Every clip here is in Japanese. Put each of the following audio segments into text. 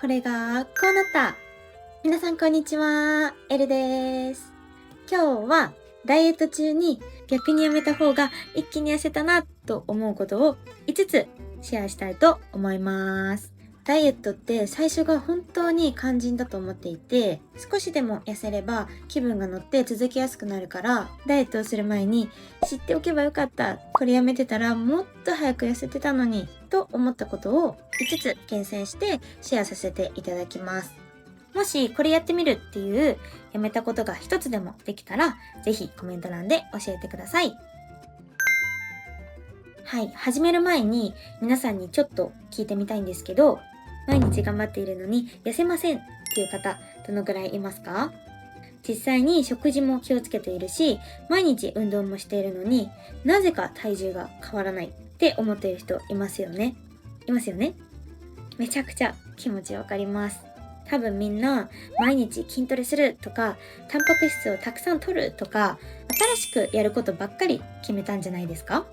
これがこうなった。皆さんこんにちは、エルです。今日はダイエット中に逆にやめた方が一気に痩せたなと思うことを5つシェアしたいと思います。ダイエットって最初が本当に肝心だと思っていて、少しでも痩せれば気分が乗って続きやすくなるから、ダイエットをする前に知っておけばよかった、これやめてたらもっと早く痩せてたのにと思ったことを5つ厳選してシェアさせていただきます。もしこれやってみるっていうやめたことが1つでもできたら、ぜひコメント欄で教えてください。はい、始める前に皆さんにちょっと聞いてみたいんですけど、毎日頑張っているのに痩せませんっていう方、どのくらいいますか？実際に食事も気をつけているし、毎日運動もしているのになぜか体重が変わらないって思っている人いますよね。めちゃくちゃ気持ちわかります。多分みんな毎日筋トレするとか、タンパク質をたくさん摂るとか、新しくやることばっかり決めたんじゃないですか？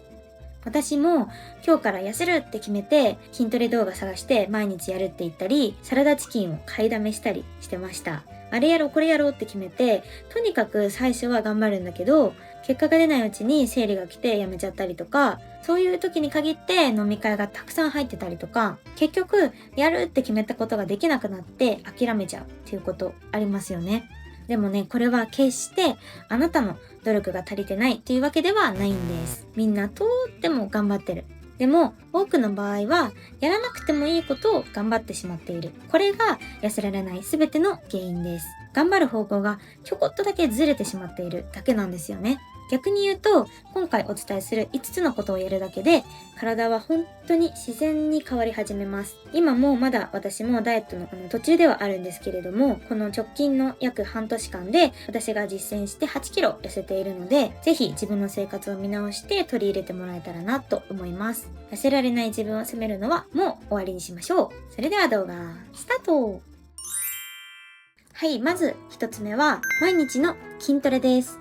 私も今日から痩せるって決めて筋トレ動画探して毎日やるって言ったり、サラダチキンを買いだめしたりしてました。あれやろうこれやろうって決めて、とにかく最初は頑張るんだけど、結果が出ないうちに生理が来てやめちゃったりとか、そういう時に限って飲み会がたくさん入ってたりとか、結局やるって決めたことができなくなって諦めちゃうっていうことありますよね。でもね、これは決してあなたの努力が足りてないっていうわけではないんです。みんなとっても頑張ってる。でも多くの場合はやらなくてもいいことを頑張ってしまっている。これが痩せられない全ての原因です。頑張る方向がちょこっとだけずれてしまっているだけなんですよね。逆に言うと、今回お伝えする5つのことをやるだけで、体は本当に自然に変わり始めます。今もまだ私もダイエットの途中ではあるんですけれども、この直近の約半年間で私が実践して8キロ痩せているので、ぜひ自分の生活を見直して取り入れてもらえたらなと思います。痩せられない自分を責めるのはもう終わりにしましょう。それでは動画スタート。はい、まず1つ目は毎日の筋トレです。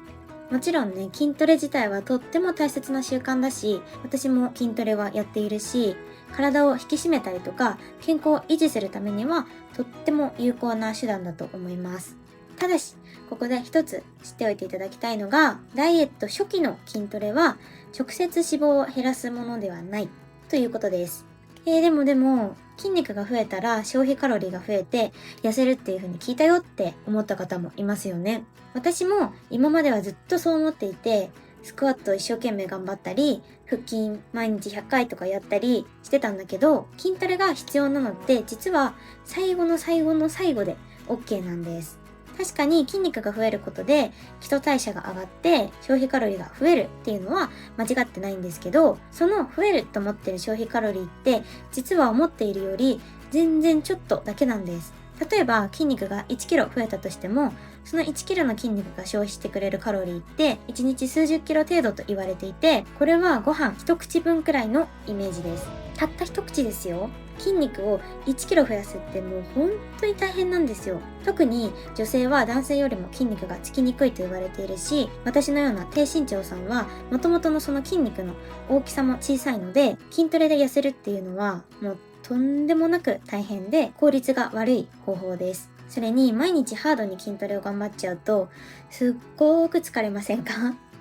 もちろんね、筋トレ自体はとっても大切な習慣だし、私も筋トレはやっているし、体を引き締めたりとか、健康を維持するためにはとっても有効な手段だと思います。ただし、ここで一つ知っておいていただきたいのが、ダイエット初期の筋トレは直接脂肪を減らすものではないということです。でも筋肉が増えたら消費カロリーが増えて痩せるっていう風に聞いたよって思った方もいますよね。私も今まではずっとそう思っていて、スクワットを一生懸命頑張ったり、腹筋毎日100回とかやったりしてたんだけど、筋トレが必要なのって実は最後の最後の最後で OK なんです。確かに筋肉が増えることで基礎代謝が上がって消費カロリーが増えるっていうのは間違ってないんですけど、その増えると思ってる消費カロリーって実は思っているより全然ちょっとだけなんです。例えば筋肉が1キロ増えたとしても、その1キロの筋肉が消費してくれるカロリーって1日数十キロ程度と言われていて、これはご飯一口分くらいのイメージです。たった一口ですよ。筋肉を1キロ増やすってもう本当に大変なんですよ。特に女性は男性よりも筋肉がつきにくいと言われているし、私のような低身長さんは元々のその筋肉の大きさも小さいので、筋トレで痩せるっていうのはもうとんでもなく大変で効率が悪い方法です。それに毎日ハードに筋トレを頑張っちゃうとすっごーく疲れませんか？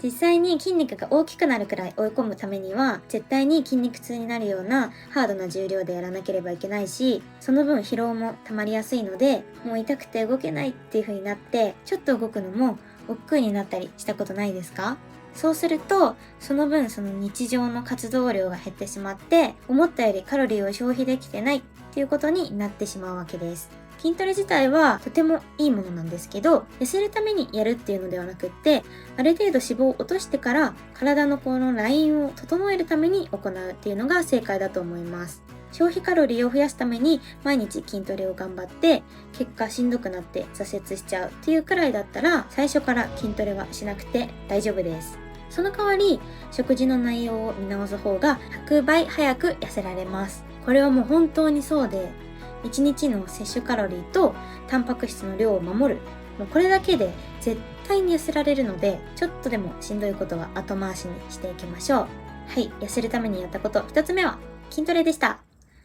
実際に筋肉が大きくなるくらい追い込むためには絶対に筋肉痛になるようなハードな重量でやらなければいけないし、その分疲労も溜まりやすいので、もう痛くて動けないっていう風になってちょっと動くのも億劫になったりしたことないですか？そうするとその分その日常の活動量が減ってしまって、思ったよりカロリーを消費できてないっていうことになってしまうわけです。筋トレ自体はとてもいいものなんですけど、痩せるためにやるっていうのではなくって、ある程度脂肪を落としてから体のこのラインを整えるために行うっていうのが正解だと思います。消費カロリーを増やすために毎日筋トレを頑張って結果しんどくなって挫折しちゃうっていうくらいだったら、最初から筋トレはしなくて大丈夫です。その代わり食事の内容を見直す方が100倍早く痩せられます。これはもう本当にそうで、1日の摂取カロリーとタンパク質の量を守る、もうこれだけで絶対に痩せられるので、ちょっとでもしんどいことは後回しにしていきましょう。はい、痩せるためにやったこと1つ目は筋トレでした。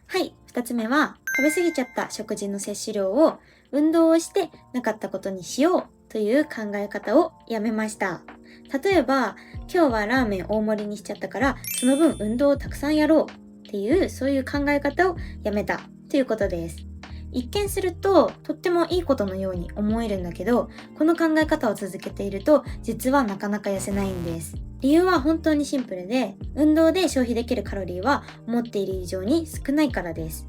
はい、2つ目は食べ過ぎちゃった食事の摂取量を運動をしてなかったことにしようという考え方をやめました。例えば、今日はラーメン大盛りにしちゃったからその分運動をたくさんやろうっていうそういう考え方をやめたということです。一見するととってもいいことのように思えるんだけど、この考え方を続けていると実はなかなか痩せないんです。理由は本当にシンプルで、運動で消費できるカロリーは思っている以上に少ないからです。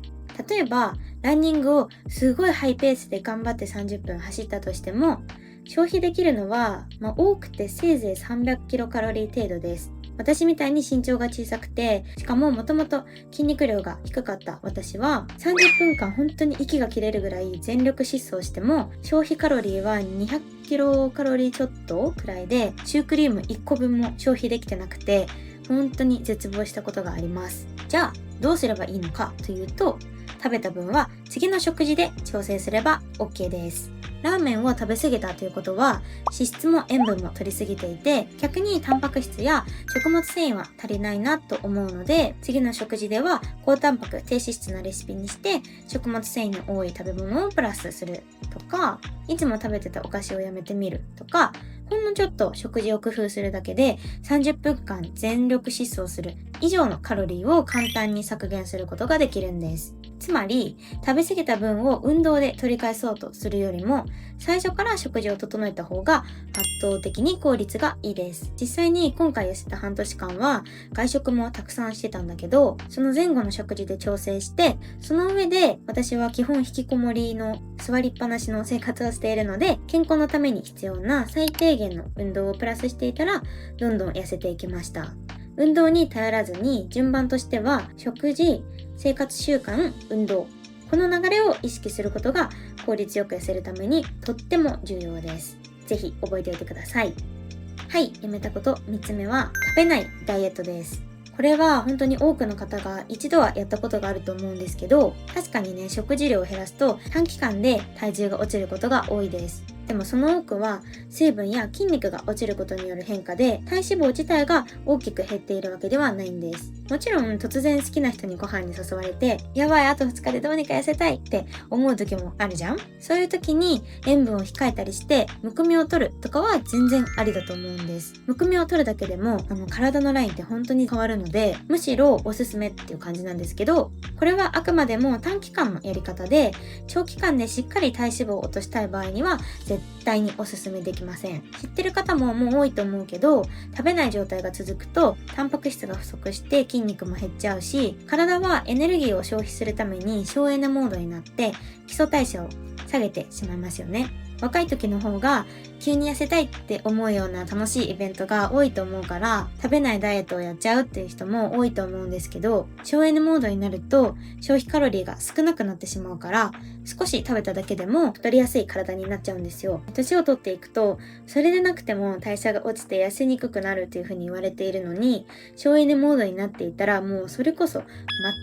例えばランニングをすごいハイペースで頑張って30分走ったとしても、消費できるのは、多くてせいぜい300キロカロリー程度です。私みたいに身長が小さくて、しかももともと筋肉量が低かった私は30分間本当に息が切れるぐらい全力疾走しても消費カロリーは200キロカロリーちょっとくらいで、シュークリーム1個分も消費できてなくて本当に絶望したことがあります。じゃあどうすればいいのかというと、食べた分は次の食事で調整すれば OK です。ラーメンを食べ過ぎたということは脂質も塩分も摂りすぎていて、逆にタンパク質や食物繊維は足りないなと思うので、次の食事では高タンパク低脂質なレシピにして食物繊維の多い食べ物をプラスするとか、いつも食べてたお菓子をやめてみるとか、ほんのちょっと食事を工夫するだけで30分間全力疾走する以上のカロリーを簡単に削減することができるんです。つまり食べ過ぎた分を運動で取り返そうとするよりも、最初から食事を整えた方が圧倒的に効率がいいです。実際に今回痩せた半年間は外食もたくさんしてたんだけど、その前後の食事で調整して、その上で私は基本引きこもりの座りっぱなしの生活をしているので、健康のために必要な最低限の運動をプラスしていたらどんどん痩せていきました。運動に頼らずに順番としては食事、生活習慣、運動、この流れを意識することが効率よく痩せるためにとっても重要です。ぜひ覚えておいてください。はい、やめたこと3つ目は食べないダイエットです。これは本当に多くの方が一度はやったことがあると思うんですけど、確かにね、食事量を減らすと短期間で体重が落ちることが多いです。でもその多くは水分や筋肉が落ちることによる変化で、体脂肪自体が大きく減っているわけではないんです。もちろん突然好きな人にご飯に誘われて、やばいあと2日でどうにか痩せたいって思う時もあるじゃん。そういう時に塩分を控えたりしてむくみを取るとかは全然ありだと思うんです。むくみを取るだけでも体のラインって本当に変わるので、むしろおすすめっていう感じなんですけど、これはあくまでも短期間のやり方で、長期間でしっかり体脂肪を落としたい場合には絶対におすすめできません。知ってる方ももう多いと思うけど、食べない状態が続くとタンパク質が不足して筋肉も減っちゃうし、体はエネルギーを消費するために省エネモードになって基礎代謝を下げてしまいますよね。若い時の方が急に痩せたいって思うような楽しいイベントが多いと思うから、食べないダイエットをやっちゃうっていう人も多いと思うんですけど、省エネモードになると消費カロリーが少なくなってしまうから、少し食べただけでも太りやすい体になっちゃうんですよ。年を取っていくとそれでなくても代謝が落ちて痩せにくくなるっていう風に言われているのに、省エネモードになっていたらもうそれこそ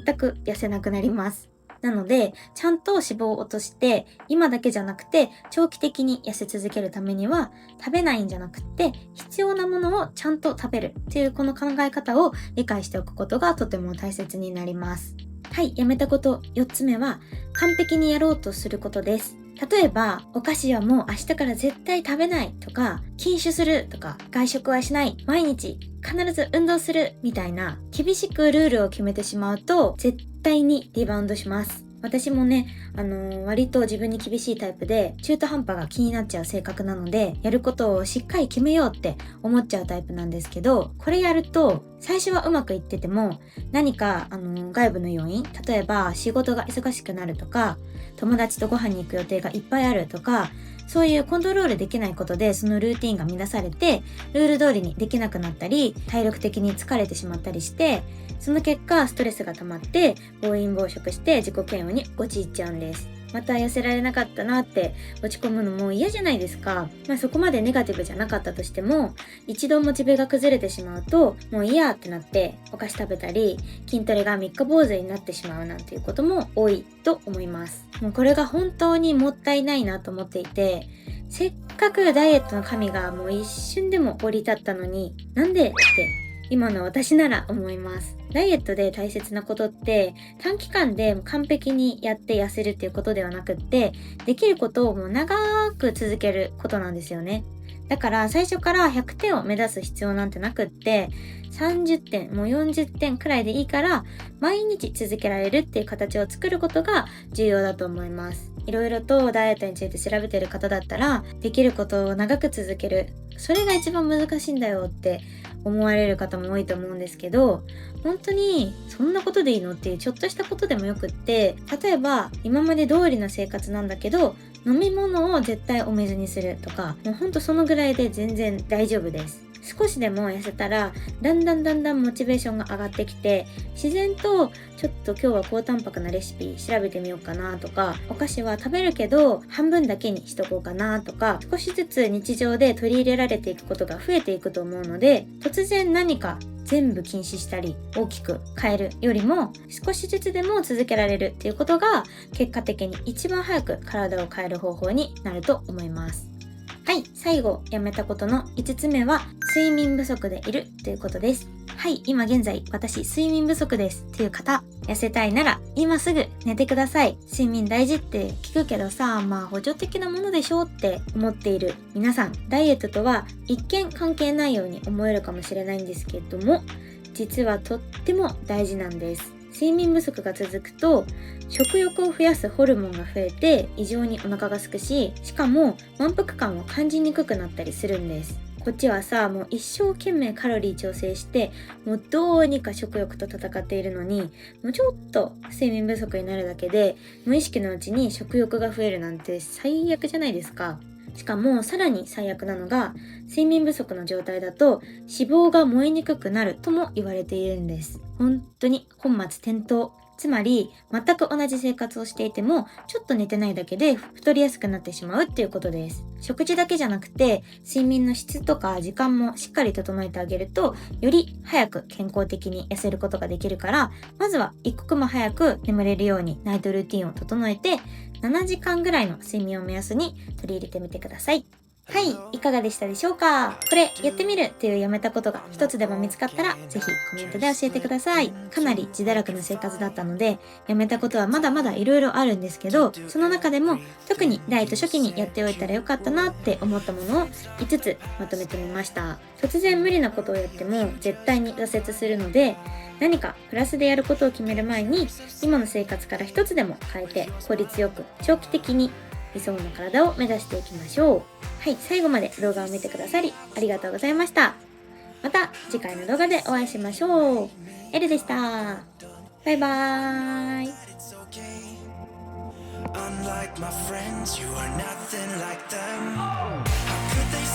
全く痩せなくなります。なので、ちゃんと脂肪を落として、今だけじゃなくて長期的に痩せ続けるためには、食べないんじゃなくて必要なものをちゃんと食べるっていうこの考え方を理解しておくことがとても大切になります。はい、やめたこと4つ目は完璧にやろうとすることです。例えば、お菓子はもう明日から絶対食べないとか、禁酒するとか、外食はしない、毎日必ず運動するみたいな厳しくルールを決めてしまうと絶対にリバウンドします。私もね、割と自分に厳しいタイプで中途半端が気になっちゃう性格なので、やることをしっかり決めようって思っちゃうタイプなんですけど、これやると最初はうまくいってても何か外部の要因、例えば仕事が忙しくなるとか、友達とご飯に行く予定がいっぱいあるとか、そういうコントロールできないことでそのルーティンが乱されてルール通りにできなくなったり、体力的に疲れてしまったりして、その結果ストレスが溜まって暴飲暴食して自己嫌悪に陥っちゃうんです。また痩せられなかったなって落ち込むのも嫌じゃないですか。そこまでネガティブじゃなかったとしても、一度モチベが崩れてしまうともういいやってなってお菓子食べたり筋トレが三日坊主になってしまうなんていうことも多いと思います。もうこれが本当にもったいないなと思っていて、せっかくダイエットの神がもう一瞬でも降り立ったのに、なんでって今の私なら思います。ダイエットで大切なことって短期間で完璧にやって痩せるっていうことではなくって、できることをもう長く続けることなんですよね。だから最初から100点を目指す必要なんてなくって、30点、もう40点くらいでいいから、毎日続けられるっていう形を作ることが重要だと思います。いろいろとダイエットについて調べてる方だったら、できることを長く続ける。それが一番難しいんだよって思われる方も多いと思うんですけど、本当にそんなことでいいのっていうちょっとしたことでもよくって、例えば今まで通りの生活なんだけど、飲み物を絶対お水にするとか、もうほんとそのぐらいで全然大丈夫です。少しでも痩せたら、だんだんモチベーションが上がってきて、自然とちょっと今日は高タンパクなレシピ調べてみようかなとか、お菓子は食べるけど半分だけにしとこうかなとか、少しずつ日常で取り入れられていくことが増えていくと思うので、突然何か全部禁止したり大きく変えるよりも、少しずつでも続けられるっていうことが結果的に一番早く体を変える方法になると思います。はい、最後やめたことの5つ目は睡眠不足でいるということです。はい、今現在私睡眠不足ですっていう方、痩せたいなら今すぐ寝てください。睡眠大事って聞くけどさ、まあ補助的なものでしょって思っている皆さん、ダイエットとは一見関係ないように思えるかもしれないんですけども、実はとっても大事なんです。睡眠不足が続くと食欲を増やすホルモンが増えて異常にお腹が空くし、しかも満腹感を感じにくくなったりするんです。こっちはさ、もう一生懸命カロリー調整してもうどうにか食欲と戦っているのに、もうちょっと睡眠不足になるだけで無意識のうちに食欲が増えるなんて最悪じゃないですか。しかもさらに最悪なのが、睡眠不足の状態だと脂肪が燃えにくくなるとも言われているんです。本当に本末転倒。つまり全く同じ生活をしていてもちょっと寝てないだけで太りやすくなってしまうっていうことです。食事だけじゃなくて睡眠の質とか時間もしっかり整えてあげると、より早く健康的に痩せることができるから、まずは一刻も早く眠れるようにナイトルーティンを整えて、7時間ぐらいの睡眠を目安に取り入れてみてください。はい、いかがでしたでしょうか。これやってみるっていうやめたことが一つでも見つかったら、ぜひコメントで教えてください。かなり自堕落な生活だったので、やめたことはまだまだ色々あるんですけど、その中でも特にダイエット初期にやっておいたらよかったなって思ったものを5つまとめてみました。突然無理なことをやっても絶対に挫折するので、何かプラスでやることを決める前に、今の生活から一つでも変えて効率よく長期的に理想の体を目指していきましょう。はい、最後まで動画を見てくださりありがとうございました。また次回の動画でお会いしましょう。エルでした。バイバーイ。Unlike my friends, you are nothing like them. How could they